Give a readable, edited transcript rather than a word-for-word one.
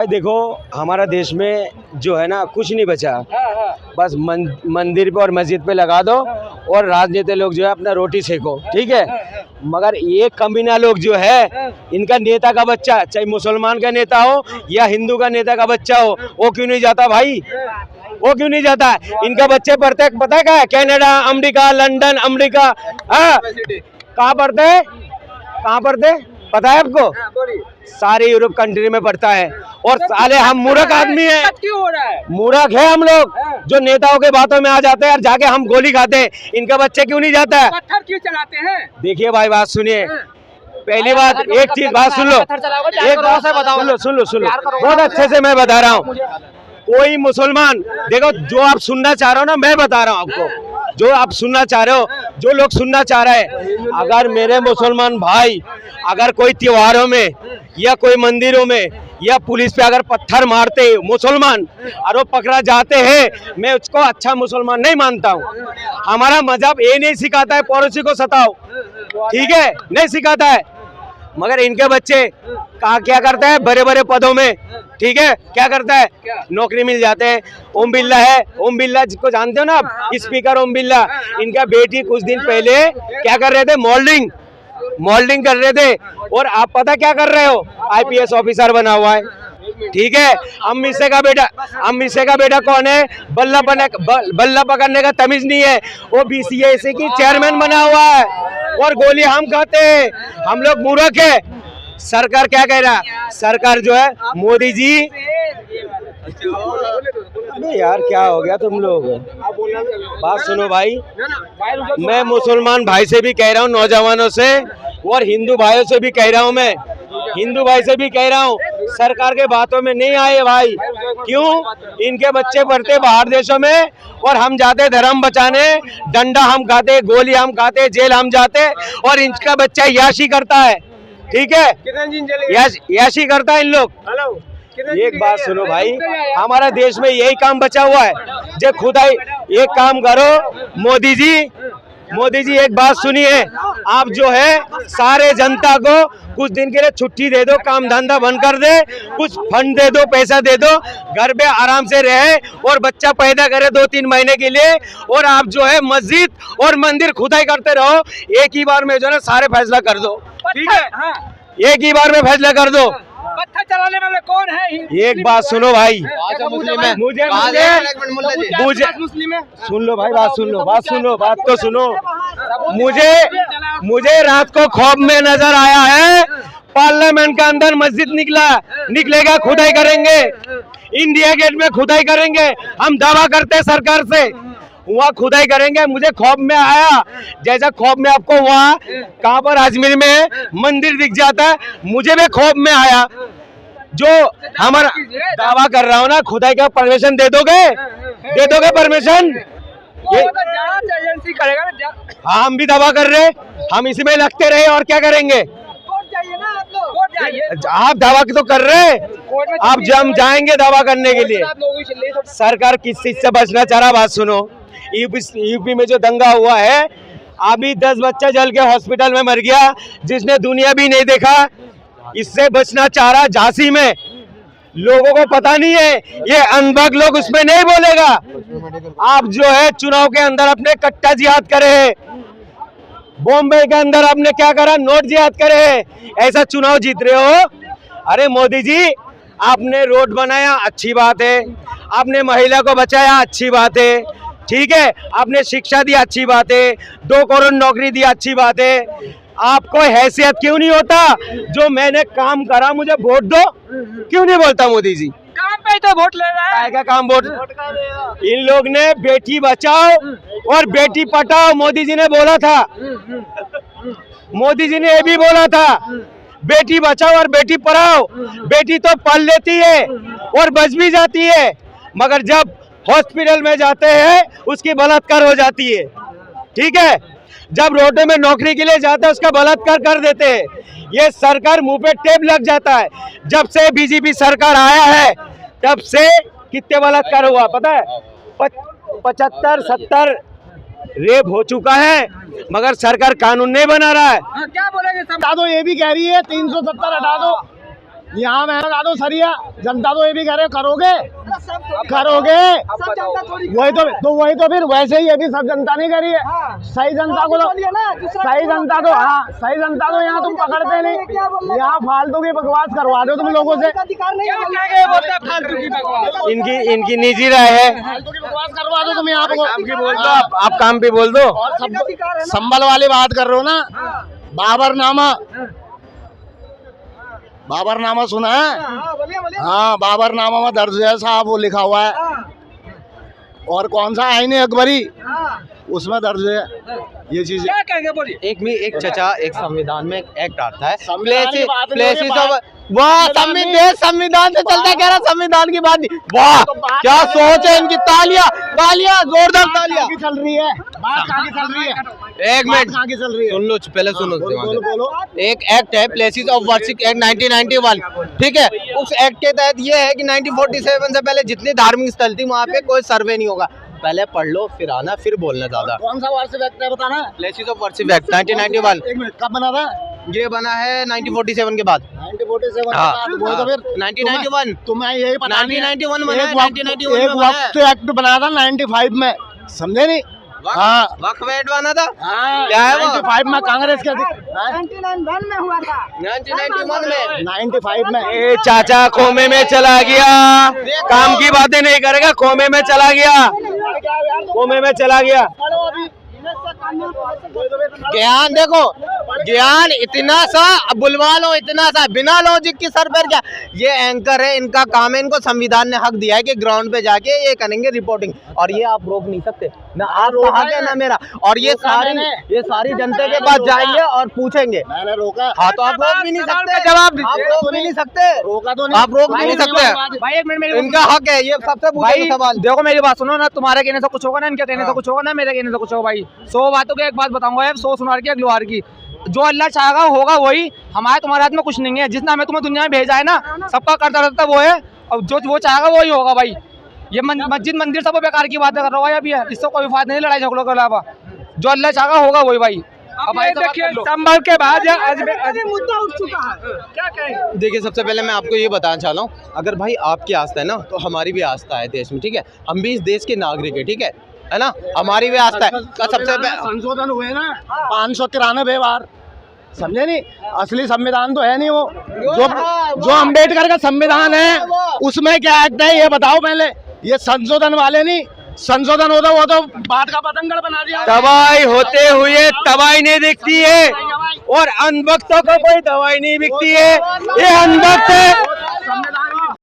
देखो हमारा देश में जो है ना कुछ नहीं बचा। बस मंदिर पे और मस्जिद पे लगा दो और राजनीति लोग जो है अपना रोटी सेको, ठीक है। मगर ये कमीना लोग जो है, इनका नेता का बच्चा, चाहे मुसलमान का नेता हो या हिंदू का नेता का बच्चा हो, वो क्यों नहीं जाता भाई? वो क्यों नहीं जाता? इनका बच्चे पढ़ते पता है क्या? कनाडा, अमेरिका, लंदन, अमेरिका, कहाँ पढ़ते हैं? कहाँ पढ़ते? पता है आपको? सारे यूरोप कंट्री में पढ़ता है। और साले हम मूर्ख आदमी है, मूर्ख है हम लोग, जो नेताओं के बातों में आ जाते हैं और जाके हम गोली खाते हैं। इनका बच्चे क्यों नहीं जाता है? पत्थर क्यों चलाते हैं? देखिए भाई, बात सुनिए। पहली बात, एक चीज बात सुन लो, एक बात से बताओ, सुन लो, बहुत अच्छे से मैं बता रहा हूँ। कोई मुसलमान, देखो जो आप सुनना चाह रहे हो ना, मैं बता रहा हूँ आपको, जो आप सुनना चाह रहे हो, जो लोग सुनना चाह रहे हैं, अगर मेरे मुसलमान भाई अगर कोई त्योहारों में या कोई मंदिरों में या पुलिस पे अगर पत्थर मारते मुसलमान और वो पकड़ा जाते हैं, मैं उसको अच्छा मुसलमान नहीं मानता हूँ। हमारा मजहब ये नहीं सिखाता है पड़ोसी को सताओ, ठीक है, नहीं सिखाता है। मगर इनके बच्चे क्या करते हैं? बड़े बड़े पदों में, ठीक है, क्या करता है? नौकरी मिल जाते हैं। ओम बिरला है, ओम बिरला जिसको जानते हो ना आप, स्पीकर ओम बिरला, इनका बेटी कुछ दिन पहले क्या कर रहे थे? मोल्डिंग कर रहे थे। और आप पता क्या कर रहे हो? IPS ऑफिसर बना हुआ है, ठीक है। अम्मी से का बेटा कौन है? बल्ला पकड़ने का तमीज नहीं है, वो BCA की चेयरमैन बना हुआ है और गोली हम खाते हैं। हम लोग मूर्ख है। सरकार क्या कह रहा है? सरकार जो है मोदी जी, अबे यार क्या हो गया तुम लोग? बात सुनो भाई, मैं मुसलमान भाई से भी कह रहा हूँ, नौजवानों से, और हिंदू भाइयों से भी कह रहा हूँ, मैं हिंदू भाई से भी कह रहा हूँ, सरकार के बातों में नहीं आए भाई। क्यों? इनके बच्चे पढ़ते बाहर देशों में और हम जाते धर्म बचाने, डंडा हम खाते, गोली हम खाते, जेल हम जाते, और इनका बच्चा याशी करता है, ठीक है, याशी करता है इन लोग। एक बात सुनो भाई, हमारा देश में यही काम बचा हुआ है, जो खुदाई। एक काम करो मोदी जी एक बात सुनिए, आप जो है सारे जनता को कुछ दिन के लिए छुट्टी दे दो, काम धंधा बंद कर दे, कुछ फंड दे दो, पैसा दे दो, घर पे आराम से रहे और बच्चा पैदा करे 2-3 महीने के लिए, और आप जो है मस्जिद और मंदिर खुदाई करते रहो। एक ही बार में जो है सारे फैसला कर दो, ठीक है, एक ही बार में फैसला कर दो। पत्थर चलाने वाले कौन है? एक बात सुनो भाई, मुझे सुन लो भाई, बात तो सुनो। मुझे रात को ख्वाब में नजर आया है, पार्लियामेंट के अंदर मस्जिद निकलेगा, खुदाई करेंगे, इंडिया गेट में खुदाई करेंगे। हम दावा करते हैं सरकार से, वहाँ खुदाई करेंगे। मुझे ख्वाब में आया, जैसा ख्वाब में आपको वहाँ कहाँ पर अजमेर में मंदिर दिख जाता है, मुझे भी ख्वाब में आया। जो हमारा दावा कर रहा हूँ ना, खुदाई का परमिशन दे दोगे परमिशन? एजेंसी करेगा ना। हाँ, हम भी दावा कर रहे, हम इसमें लगते रहे और क्या करेंगे? आप दावा तो कर रहे, आप हम जाएंगे दावा करने के लिए। सरकार किस चीज से बचना चाह रहा? बात सुनो, यूपी में जो दंगा हुआ है, अभी 10 बच्चा जल के हॉस्पिटल में मर गया, जिसने दुनिया भी नहीं देखा। इससे बचना चाह रहा। झांसी में लोगों को पता नहीं है, ये अनबग लोग उसमें नहीं बोलेगा। आप जो है चुनाव के अंदर अपने कट्टा जिहाद करे, बॉम्बे के अंदर आपने क्या करा? नोट जिहाद करे, ऐसा चुनाव जीत रहे हो। अरे मोदी जी, आपने रोड बनाया, अच्छी बात है, आपने महिला को बचाया, अच्छी बात है, ठीक है, आपने शिक्षा दी, अच्छी बात है, 2 करोड़ नौकरी दी, अच्छी बात है। आपको हैसियत क्यों नहीं होता? जो मैंने काम करा मुझे वोट दो, क्यों नहीं बोलता मोदी जी? काम पे तो वोट ले रहा है। क्या काम वोट? इन लोग ने बेटी बचाओ और बेटी पढ़ाओ मोदी जी ने बोला था, मोदी जी ने ये भी बोला था, बेटी बचाओ और बेटी पढ़ाओ। बेटी तो पढ़ लेती है और बच भी जाती है, मगर जब हॉस्पिटल में जाते हैं उसकी बलात्कार हो जाती है, ठीक है। जब रोडों में नौकरी के लिए जाता है उसका बलात्कार कर देते हैं। ये सरकार मुंह पे टेप लग जाता है। जब से बीजेपी सरकार आया है तब से कितने बलात्कार हुआ पता है? 75-70 रेप हो चुका है, मगर सरकार कानून नहीं बना रहा है। क्या बोलेंगे? हटा दो, ये भी कह रही है 370 हटा दो। यहाँ मैं लगा दो सरिया, जनता तो ये भी कह रहे करोगे वही तो फिर वैसे ही ये भी सब जनता नहीं करी है। सही जनता को सही जनता तो यहाँ तुम पकड़ते नहीं, यहाँ फालतू की बकवास करवा दो तुम लोगों से। इनकी निजी राय है, फालतू की बकवास करवा दो तुम यहाँ पे। काम की बोल दो, आप काम पे बोल दो। और संभल वाली बात कर रहे हो ना, बाबरनामा सुना है? हाँ, बाबरनामा में दर्ज है साहब, वो लिखा हुआ है। और कौन सा आईने अकबरी, उसमें दर्ज है ये चीज। क्या कहेंगे बोलिए। एक चचा, एक संविधान में एक एक्ट आता है, संविधान से चलता, कह रहा संविधान की बात नहीं। वाह क्या सोच है इनकी। तालियां जोरदार तालियां चल रही है, बात कहाँ की चल रही है? एक मिनट कहाँ की चल रही है? सुन लो, पहले सुनो। बोलो। एक एक्ट है प्लेसेस ऑफ वर्शिप एक्ट 1991, ठीक है। उस एक्ट के तहत ये है कि 1947 से पहले जितने धार्मिक स्थल थी वहाँ पे कोई सर्वे नहीं होगा। पहले पढ़ लो फिर आना, फिर बोलना ज्यादा। कौन सा वार्षिक एक्ट है बताना? Places of worship act 1991। एक मिनट, कब बना था? ये बना है 1947 के बाद। 1947 हाँ, बोल तो फिर 1991 तुम्हें यही पता नहीं है। 1991 बना है, एक 1991 वक्त एक्ट बना था 95 में, समझे नहीं? हाँ, वक्फ एक्ट बना था। हाँ, क्या है वो? 95 में कांग्रेस के 1991 में हुआ था। 1991 में 95 में। ए चाचा कोमे में चला गया, काम की बातें नहीं करेगा, कोमे में चला गया। ज्ञान देखो, ज्ञान इतना सा बुलवा लो, इतना सा बिना लॉजिक के सर पर क्या। ये एंकर है, इनका काम है, इनको संविधान ने हक दिया है कि ग्राउंड पे जाके ये करेंगे रिपोर्टिंग, और ये आप रोक नहीं सकते ना। आपका हक है ना मेरा। और ये सारी जनता के पास जाएंगे और पूछेंगे। मैंने रोका। हाँ तो आप रोक भी नहीं सकते, जवाब आप रोक भी नहीं सकते, रोका तो नहीं, आप रोक भी नहीं सकते। भाई एक मिनट, इनका हक है, ये सबसे पूछेंगे सवाल। देखो मेरी बात सुनो ना, तुम्हारे कहने से कुछ होगा ना, इनके कहने से कुछ होगा ना, मेरे कहने से कुछ होगा। भाई 100 बातों की एक बात बताऊंगा, 100 सुनार की अगली बार की। जो अल्लाह चाहेगा होगा वही, हमारे तुम्हारे हाथ में कुछ नहीं है। जिसने हमें तुम्हें दुनिया में भेजा है ना, सबका करता रहता वो है, और जो वो चाहेगा वही होगा। भाई ये मस्जिद मंदिर सब बेकार की बातें कर रहा है अभी, इससे कोई फायदा नहीं लड़ाई झगड़ों के अलावा। जो अल्लाह चाहेगा होगा वही। भाई अब भाई देखिए, संभल के बाद मुद्दा उठ चुका है, क्या कहें? देखिए सबसे पहले मैं आपको ये बताना चाह रहा हूँ, अगर भाई आपकी आस्था है ना तो हमारी भी आस्था है देश में, ठीक है। हम भी इस देश के नागरिक है, ठीक है ना, हमारी भी आस्था है। सबसे संशोधन हुए ना 593 बार, समझे नहीं? असली संविधान तो है नहीं वो, जो अम्बेडकर का संविधान है उसमें क्या एक्ट है ये बताओ पहले। ये संशोधन वाले नहीं, संशोधन होता वो तो बात का पतंगड़ बना दिया। दवाई होते हुए दवाई नहीं दिखती है, और अनभक्तों को कोई दवाई नहीं बिकती है। ये अनभक्त है। संविधान की